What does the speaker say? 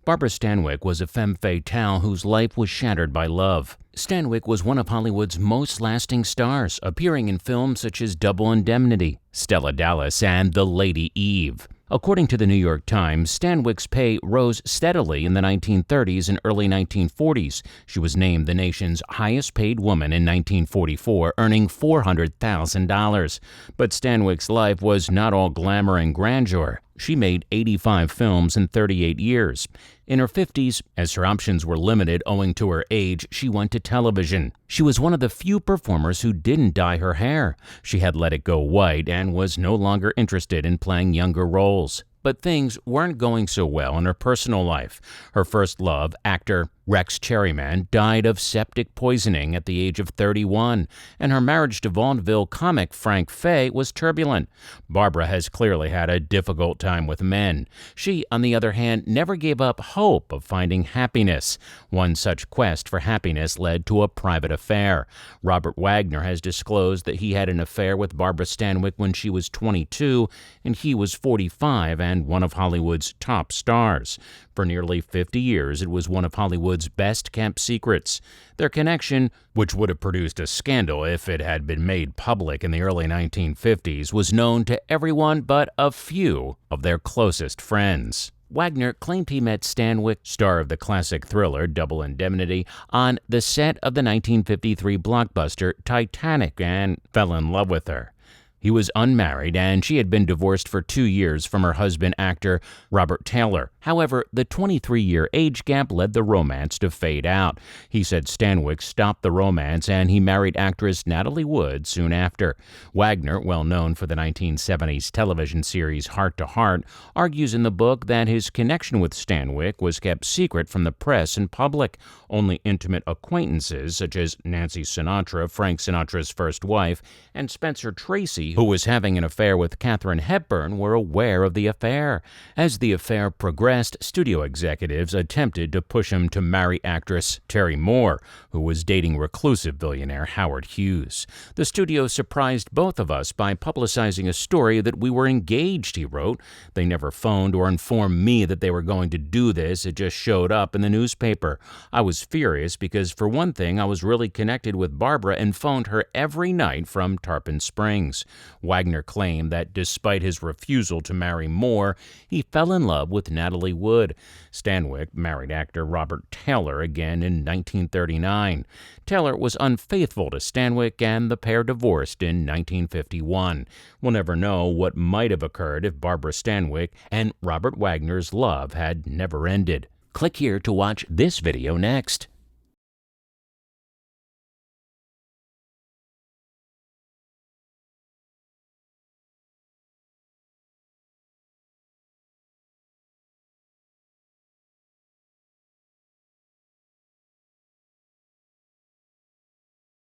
Barbara Stanwyck was a femme fatale whose life was shattered by love. Stanwyck was one of Hollywood's most lasting stars, appearing in films such as Double Indemnity, Stella Dallas, and The Lady Eve. According to the New York Times, Stanwyck's pay rose steadily in the 1930s and early 1940s. She was named the nation's highest-paid woman in 1944, earning $400,000. But Stanwyck's life was not all glamour and grandeur. She made 85 films in 38 years. In her 50s, as her options were limited owing to her age, she went to television. She was one of the few performers who didn't dye her hair. She had let it go white and was no longer interested in playing younger roles. But things weren't going so well in her personal life. Her first love, actor Rex Cherryman, died of septic poisoning at the age of 31, and her marriage to vaudeville comic Frank Fay was turbulent. Barbara has clearly had a difficult time with men. She, on the other hand, never gave up hope of finding happiness. One such quest for happiness led to a private affair. Robert Wagner has disclosed that he had an affair with Barbara Stanwyck when she was 22 and he was 45 and one of Hollywood's top stars. For nearly 50 years, it was one of Hollywood's best-kept secrets. Their connection, which would have produced a scandal if it had been made public in the early 1950s, was known to everyone but a few of their closest friends. Wagner claimed he met Stanwyck, star of the classic thriller Double Indemnity, on the set of the 1953 blockbuster Titanic and fell in love with her. He was unmarried, and she had been divorced for 2 years from her husband, actor Robert Taylor. However, the 23-year age gap led the romance to fade out. He said Stanwyck stopped the romance, and he married actress Natalie Wood soon after. Wagner, well known for the 1970s television series Heart to Heart, argues in the book that his connection with Stanwyck was kept secret from the press and public. Only intimate acquaintances, such as Nancy Sinatra, Frank Sinatra's first wife, and Spencer Tracy, who was having an affair with Katharine Hepburn, were aware of the affair. As the affair progressed, studio executives attempted to push him to marry actress Terry Moore, who was dating reclusive billionaire Howard Hughes. The studio surprised both of us by publicizing a story that we were engaged, he wrote. They never phoned or informed me that they were going to do this. It just showed up in the newspaper. I was furious because, for one thing, I was really connected with Barbara and phoned her every night from Tarpon Springs. Wagner claimed that despite his refusal to marry Moore, he fell in love with Natalie Wood. Stanwyck married actor Robert Taylor again in 1939. Taylor was unfaithful to Stanwyck, and the pair divorced in 1951. We'll never know what might have occurred if Barbara Stanwyck and Robert Wagner's love had never ended. Click here to watch this video next.